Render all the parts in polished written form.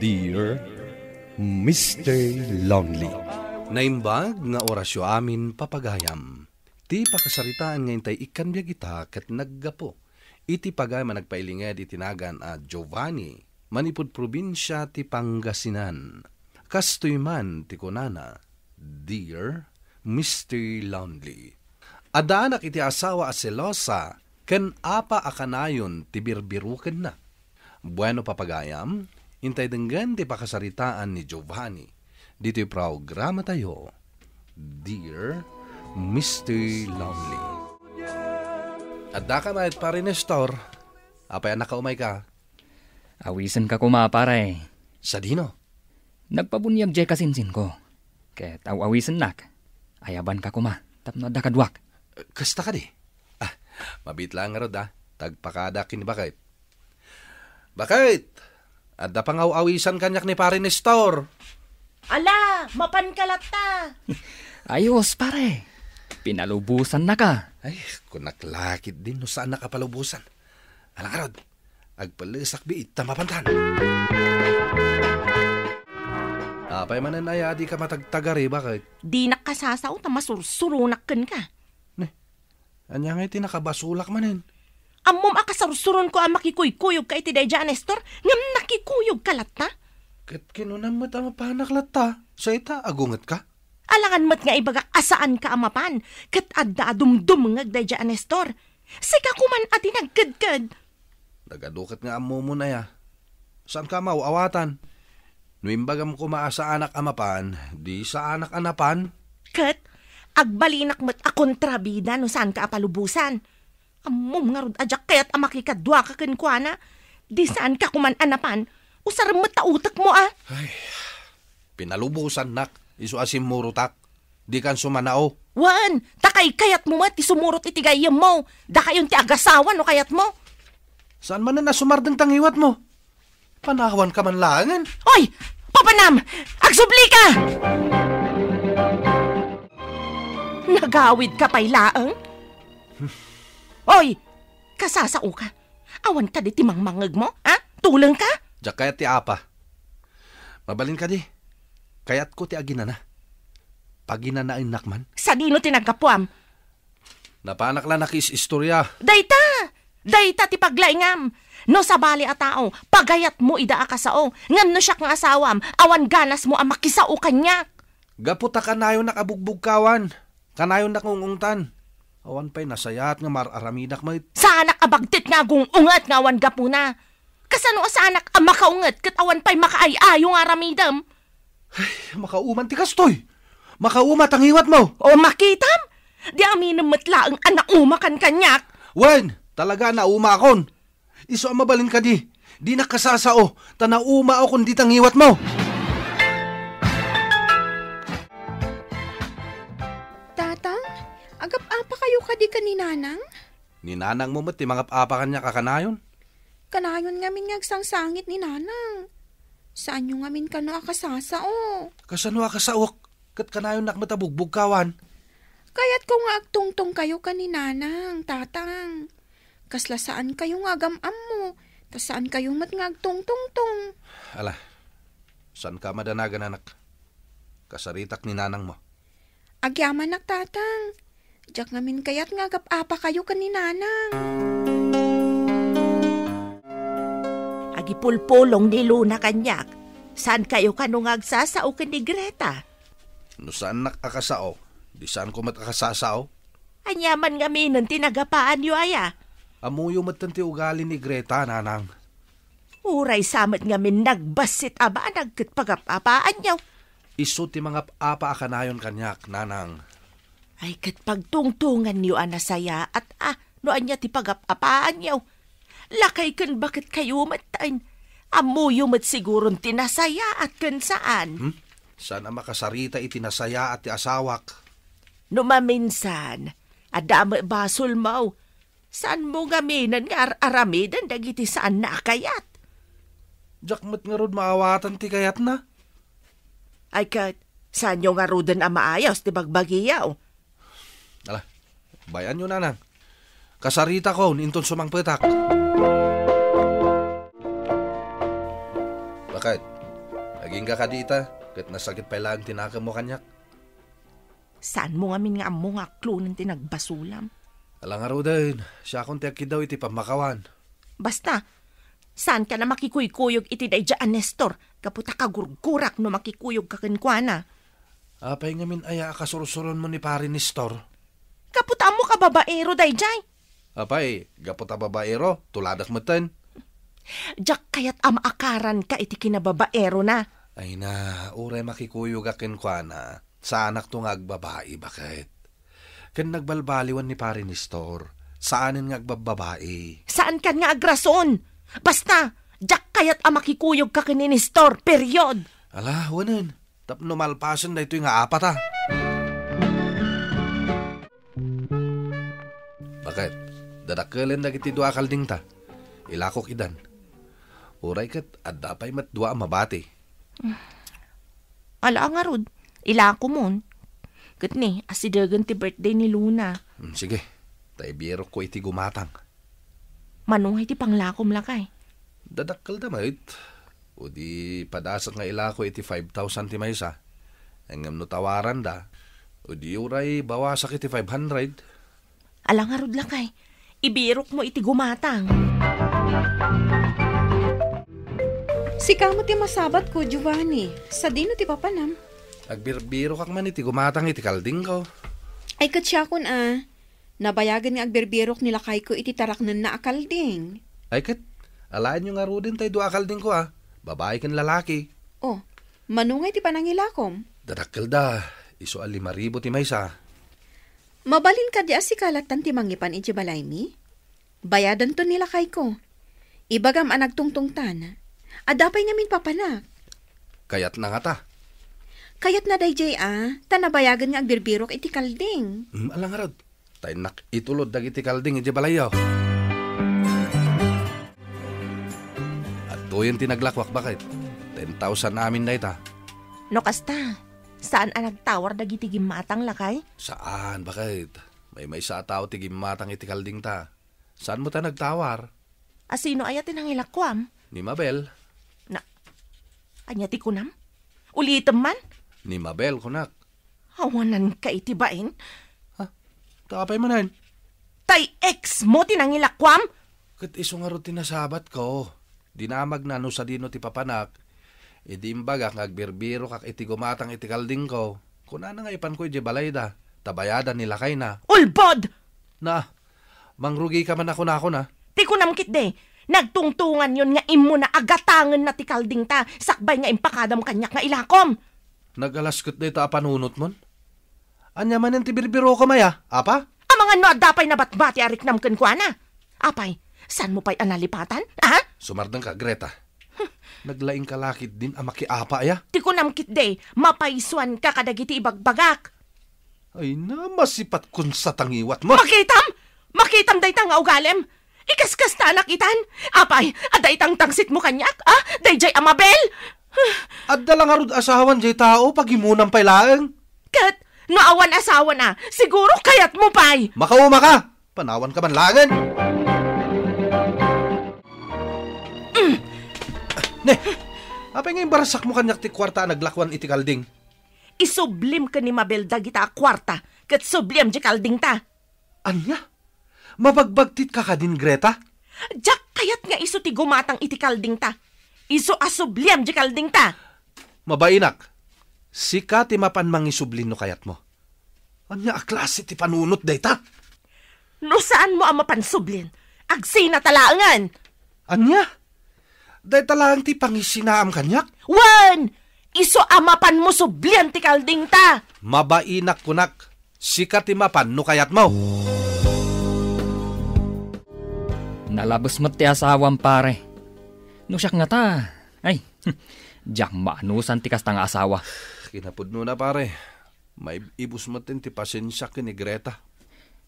Dear Mr. Lonely. Naimbag nga orasyo amin papagayam. Ti pakasaritaan ngayon tay ikan biya kita kat naggapo. Iti pagay managpailinged itinagan a Giovanni, manipud probinsya ti Pangasinan. Kastoy man ti kunana, Dear Mr. Lonely. Adaanak iti asawa a selosa, ken apa akanayon ti birbiruken na. Bueno papagayam, intay denggan ti pakasaritaan ni Giovanni. Dito'y programa tayo, Dear Mr. Lonely. At da ka mahit pa rin, Nestor. Apay anak ka umay ka? Awisan ka kuma, pare. Sa dino? Nagpabunyag jay kasinsin ko. Ket awisan nak. Ayaban ka kuma, tapno da kadwak. Kasta ka di? Mabit lang nga rod tagpakada kini bakit? Bakit? At da pang awisan kanyak ni pare Nestor. Ala, mapankalata. Ayos, pare. Pinalubusan na ka. Ay, kung naklakit din no saan nakapalubusan. Alang karod, agpalisak biit tamapantan. Apay manan ay adi ka matagtagari, bakit? Di nakasasaw ta masursurunakken ka. Anya nga iti nakabasulak manin. Ammom akasarsuron ko ang makikuykuyog ka iti dayja, Nestor. Ngam nakikuyog ka lata. Kat kinunan mo't amapanak lata. Sa ita, agungat ka? Alangan mo't nga ibaga asaan ka amapan. Kat adda adumdum ngag dayja, Nestor. Sika kuman ati nagkadkad. Nagadukat nga amo mo na ya. Saan ka mauawatan? Nuimbagam ko maasa anak amapan, di sa anak anapan. Kat, agbalinak mo't akontrabida no saan ka apalubusan. Ammom nga rod adyak kaya't amakikadwa ka kenkwana. Di saan ka kuman anapan. Usar mo tautak mo Ay, pinalubusan nak. Isu asim murutak. Di kan sumanao. Wan, takay kayat mo mat isumurot itigayam mo. Da kayon ti agasawan o kayat mo. Saan man na nasumardeng tangiwat mo? Panahawan ka man langan. Oy, papanam! Agsubli ka! Nagawid ka pa'y laang? Oy, kasasao ka. Awan ka di timang mangag mo, Tulang ka? Diyak kayat ti apa. Mabalin ka di. Kayat ko ti agina na. Pagina na inak man. Sa dino tinagkapuam? Napanak lang nakis istorya. Dayta ti paglaingam. No sabali a tao, pagayat mo ida akasao. Ngam no siya kang asawam, awan ganas mo ang makisao kanyak. Gaputa kanayon nakabugbog kawan. Kanayon nakungungtan. Awan pa'y nasayat nga mararamidak mo. Sa anak abagtit nga gungungat nga awan gapuna. Kasano sa anak ang makaungat kat awan pa'y makaayayo nga ramidam. Ay, makauman ti kastoy. Makaumat ang hiwat mo. O makitam? Di aminam matla ang anaumakan kanyak. Wen, talaga naumakon. Iso ang mabalin ka di. Di nakasasao. Tanauma ako kundi tang hiwat mo. Tatang, agap-apa kayo kadi kaninanang? Ninanang mo mat, ti mangap-apa kanya kakanayon. Kanayon ngamin ngagsangsangit ni nanang. Saan nyo ngamin ka na akasasao? Kasano akasaok? Kat kanayon nakmatabugbog kawan. Kaya't ko nga agtungtong kayo kaninanang, tatang. Kasla saan kayo nga gamam mo? Tas saan kayo mat nga agtungtong-tong? Ala, saan ka madanagan anak? Kasaritak ni nanang mo. Agyaman nak, tatang. Diyak ngamin kaya't nga agap-apa kayo kaninanang. Agipulpulong ni Luna kanyak. Saan kayo kanong agsasao ka ni Greta? No saan nakakasao? Di saan ko matakasasao? Anyaman nga minon tinagapaan yu aya. Amuyo matanti ugali ni Greta, nanang. Uray samat nga min nagbasit aba nagkatpagapapaan yaw. Isu ti mga apa akanayon kanyak, nanang. Ay kat pagtungtungan niyo anasaya at no anya ti pagapapaan yaw. Lakay kan bakit kayo matain? Amuyo mat siguron tinasaya at kan saan? Sana makasarita itinasaya at ti asawak. No maminsan, adama basol mo. Saan mo gaminan nga aramidan dagiti saan nakayat? Jakmat nga rod maawatan ti kayat na. Ay kat, saan yung nga rodan ang maayos ti bagbagiyaw? Ala, bayan nyo nanang. Kasarita ko, ninton sumangpetak. Bakit? Aging ka dita, kat nasakit pa ilang tinaka mo kanyak. Saan mo ngamin nga amo nga klo ng tinagbasulam? Alang araw din, siya akong tiyaki daw iti pamakawan. Basta, saan ka na makikuykuyog iti daydaan, Nestor? Kaputa ka gurgurak no makikuyog ka kinkwana. Apay ngamin aya kasursuron mo ni pare ni Store. Kaputa mo ka babaero, dayjay. Apay, gaputa babaero, tuladak matan. Diyak kayat amaakaran ka iti kinababaero na. Ay na, uray makikuyog akin kwa na. Sa anak tong agbabae, bakit? Kan nagbalbaliwan ni pare ni Store, saanin nga agbababae? Saan ka nga agrason? Basta, diyak kayat amakikuyog ka kininistor, period. Ala, wanan. Tapno malpasan na ito yung apat ha. Bakit? Dadakkelin na kiti dua kalding ta. Ilakok idan. Uray kat, adda pa'y mat dua mabati. Ala nga rod, ilako mon. Kat ni, asidagan ti birthday ni Luna. Sige, tay biyero ko iti gumatang. Manuhay ti panglakom lakay. Dadakkel damait. O di padasak nga ilako iti 5,000 ti maysa. Ang no tawaran da. O di uray bawasak iti 500. Ala nga rod lakay, ibirok mo iti gumatang. Si kamo ti masabat ko, Giovanni. Sa dino ti papanam. Agbirbiro kak man iti gumatang iti kalding ko. Ay katsyakon nabayagan nga agberbirok nila kay ko iti taraknan na akalding. Ay kat, alaan nyo nga rudin tayo dua kalding ko Babae kan lalaki. Oh, manungay ti panangilakom. Dadakkel da, iso 5,000 ti maysa. Mabalin ka di si kalatan ti mangipan iti balay mi? Bayadan to nila kay ko. Ibagam nagtungtungtan. Adapay ngamin papanak. Kayat na nga ta. Kayat na dayjay tanabayagan nga agbirbirok iti kalding. Alang nga rod, tayo itulod dag iti kalding iti balayaw. At doon tinaglakwak bakit? 10,000 namin na ita. No kasta, saan nagtawar dagiti gimatang lakay? Saan? Bakit? May sa tao ti gimatang iti kalding ta. Saan mo ta nagtawar? Asino ayatin ang ilakwam? Ni Mabel. Anya ti kunam? Ulitem man? Ni Mabel, kunak. Awanan ka iti bain? Tapay manan. Tay ex mo tinangilakwam? Kat iso nga ro tinasabat ko. Dinamag na no sa dino ti papanak. Idi imbaga ngagbirbiro kak iti gumatang iti kalding ko. Kuna na nga ipan ko iti balayda. Tabayadan nila kay na. Ulbod! Na, mangrugi ka man ako na. Ti kunam kit de. Nagtungtungan yon nga imo na agatangan na ti kalding ta. Sakbay nga impakadam kanyak nga ilakom. Nagalaskot na ito apanunot mon? Anya man ang tibirbiro ko maya, apa? Amang ano adapay na batbati arik namken kwa na. Apay, saan mo pa'y analipatan? Sumardang ka, Greta. Naglaing kalakit din ang makiapa ya. Ti kunam kit de, mapaisuan ka kadagiti ibagbagak. Ay na, masipat kun sa tangiwat mo. Makitam day tang ugalem. Ikaskas ta nakitan. Apay, aday tang tangsit mo kanyak, dayjay Amabel. Adda lang arud asawan jay tao pagimunang pailaeng. Kat, naawan asawa na, siguro kayat mo pay. Makauma ka, panawan ka man langan. Ne, apay nga barasak mo kanyak ti kwarta naglakwan iti kalding. Isublim ka ni Mabel dagita kwarta, kat sublim di kalding ta. Anya? Mabagbagtit ka din, Greta? Jak kayat nga iso ti gumatang iti kalding ta. Iso asubliam di kalding ta. Mabainak, sika ti mapan mangisublin no kayat mo. Anya aklase ti panunot day ta? No saan mo ang mapansublin? Agsay na talaangan. Anya? Day talang ti pangisinaam kanyak? Wan! Iso amapan mo sublian ti kalding ta. Mabainak kunak, sika ti mapan no kayat mo. Nalabos mo't ti asawam pare. No siyak nga ta. Ay, diyak maanusan ti kasta nga asawa. Kinapudno na pare. May ibus mo ti pasensya ni Greta.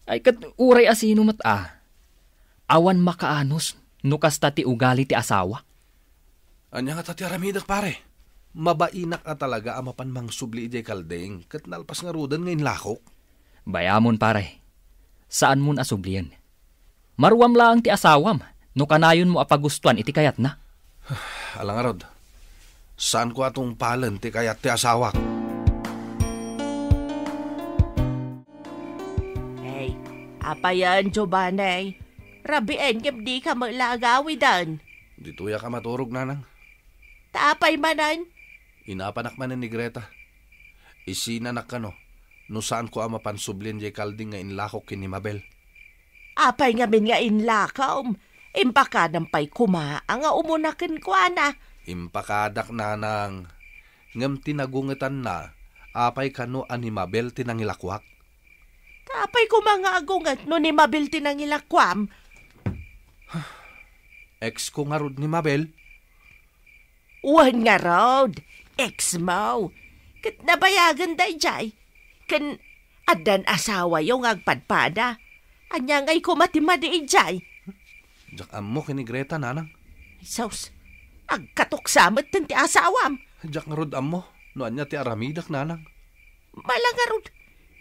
Ay kat uray asino mat awan makaanos no kasta ti ugali ti asawa. Anya nga tati aramidak pare. Mabainak talaga amapan mang subli ijay kaldeng kat nalpas nga rudan ngayon lakok. Bayamon pare. Saan mon asublian? Maruam lang ti asawam, no kanayon mo apagustuan iti kayat na. Alang arod, Saan ko atong palan ti kayat ti asawak? Hey, apa yan, Giovanni? Rabian kip di ka maglagawi dan. Dituya ka maturog, nanang. Tapay manan. Inapanak man ni Greta. Isinanak ka no. No saan ko ang mapansublin jay kalding nga inlakok kini Mabel. Apay nga min nga inlakaw. Impaka pay kuma nga umunakin ko ana. Impakadak, nanang. Ngam tinagungetan na. Apay kano ani Mabel tinangilakwak. Tapay ko mga agungat no ni Mabel tinangilakwam. Ex ko nga rod ni Mabel. Uwan nga rod. Ex mo. Kat nabayagan day jay. Kan adan asawa yung agpadpada. Anya ngay kumatimadi ijay. Jak amo kini Greta, nanang. Saus, agkatuksamat ti asawam. Jak nga rod amo. No anya ti aramidak, nanang. Malangarod,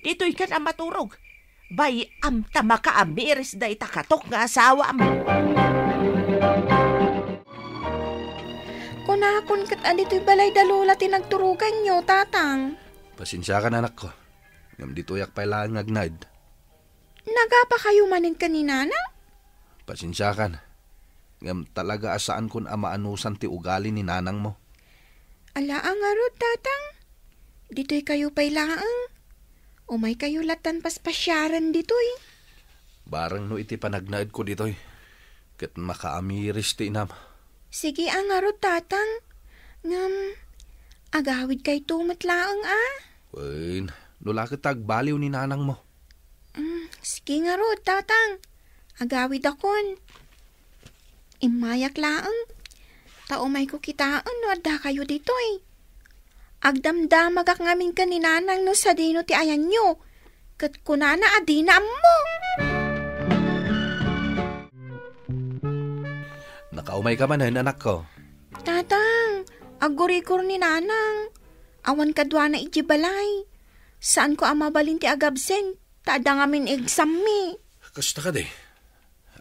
dito'y ka na maturog. Bay am tama ka amiris day takatok nga asawam. Kunakon kat adito'y balay dalula tinagturugan nyo, tatang. Pasensya ka, nanak ko. Ngam dituyak pa ilang ngagnad. Nagapa kayo manin kanina na? Pasensya ka na. Ngam talaga asaan kun amaanusan ti ugali ni nanang mo. Ala ang arod, tatang. Dito'y kayo pailaang. Umay kayo latan paspasyaran dito'y. Barang no iti panagnaid ko dito'y. Kat makaamiris ti inam. Sige ang arod, tatang. Ngam, agawid kay tumatlaang Wain, lula kitag baliw ni nanang mo. Sige nga rod, tatang. Agawid akon. Imayak laang. Taumay ko kitaan no adda kayo dito'y. Agdamdamag ak ngamin ka ni nanang no sa dino ti ayan nyo. Kat kunana adina mo. Nakaumay ka man, anak ko. Tatang, agurikor ni nanang. Awan kadwa na ijibalay. Saan ko amabalin ti agabsent? Tada ngamin exam mi. Kasta ka de.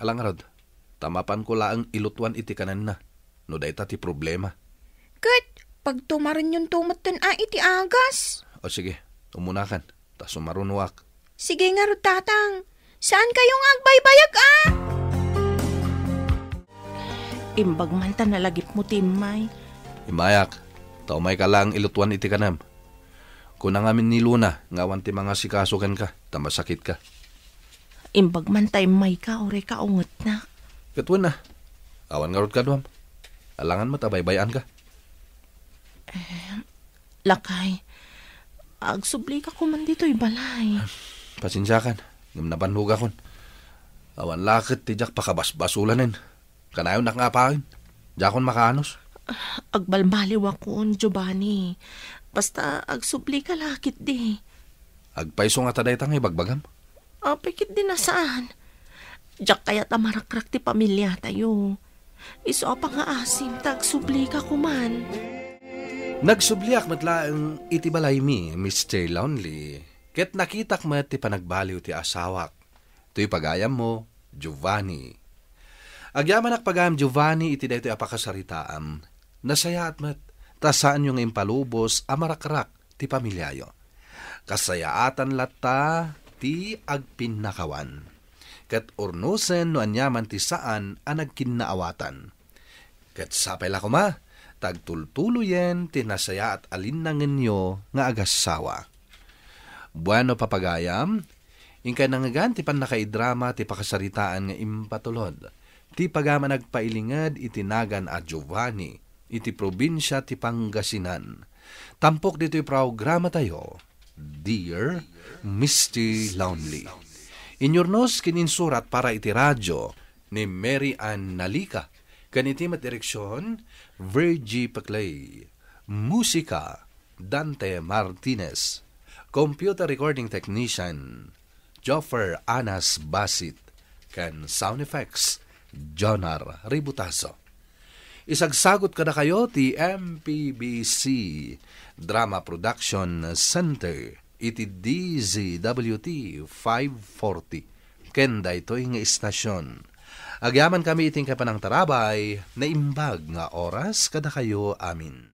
Alang rod, tamapan ko laang ilutuan iti kanan na. No day ti problema. Kat, pag tumarin yung tumatan iti agas. O sige, umunakan. Ta sumarunuak. Sige nga rod, tatang. Saan kayong agbaybayag Imbag man ta nalagip mo timay. Imayak, taumay ka lang ilutuan iti kanam. Kuna ngamin ni Luna, ngawan ti mga sikasukan ka, tamasakit ka. Imbag man tay may ka, ore ka unget na. Katwan na, awan nga rod ka duam. Alangan mo tabaybayan ka. Lakay, agsubli ka kuman dito'y balay. Pasensya kan, ngam nabanhug akon. Awan lakit ti jak pakabasbasulanin. Kanayon nakangapain, jakon makaanos. Agbalbaliw akon, Giovanni. Basta agsubli ka lakit di. Agpaiso nga taday tang ibagbagam. Pikit din na saan. Diyak kaya tamarakrak ti pamilya tayo. Iso pa nga asim, tagsubli ka kuman. Nagsubliak matlaang iti balay mi, Mr. Lonely. Ket nakitak mat ti panagbaliw ti asawak. To'y pagayam mo, Giovanni. Agyaman pagayam Giovanni iti daytoy apakasaritaam. Nasaya at mat, tasaan yung impalubos amarakrak ti pamilyayo. Kasayaatan latta ti agpinnakawan. Ket urnusen no anyaman ti saan ang nagkinnaawatan. Ket sapay la kuma, tagtultuloyen ti nasaya at alinnangen nyo nga agasawa. Bueno papagayam, ingkay nangagan ti panakaidrama ti pakasaritaan nga impatulod. Ti pagama nagpailingad itinagan a Giovanni, iti probinsya ti Pangasinan. Tampok dito'y programa tayo, Dear Mr. Lonely. Inyornos kininsurat para iti radyo ni Mary Ann Nalica. Kaniti direksyon, Virgie Paclay. Musika, Dante Martinez. Computer recording technician, Joffer Anas Basit. Kan sound effects, Jonar Ributaso. Isagsagot kada kayo ti MPBC Drama Production Center iti DZWT 540. Kenda ito'y nga istasyon. Agyaman kami iting kapanang tarabay na imbag nga oras kada kayo amin.